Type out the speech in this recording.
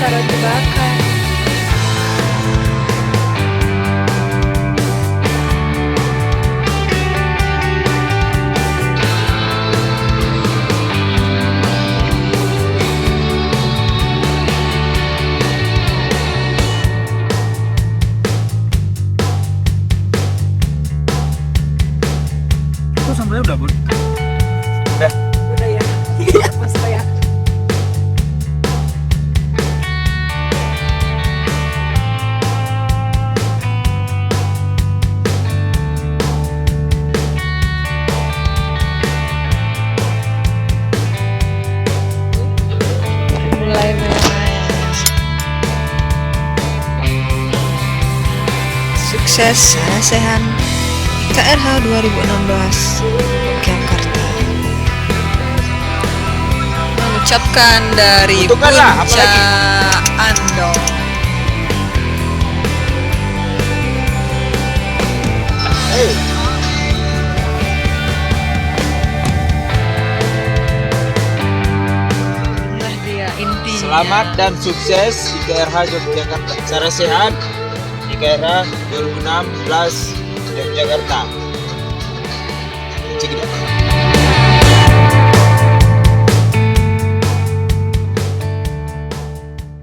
roti bakar. Itu sambalnya udah, Bun? Udah. Udah ya. Mas ya. Mulai meres. Sukses Sarasehan KRH 2016 Yogyakarta. Mengucapkan dari Untukkanlah, Punca apalagi? Ando. Hey. Nah dia intinya. Selamat dan sukses di KRH Yogyakarta. Sarasehan di KRH 2016 Yogyakarta. Cek it out.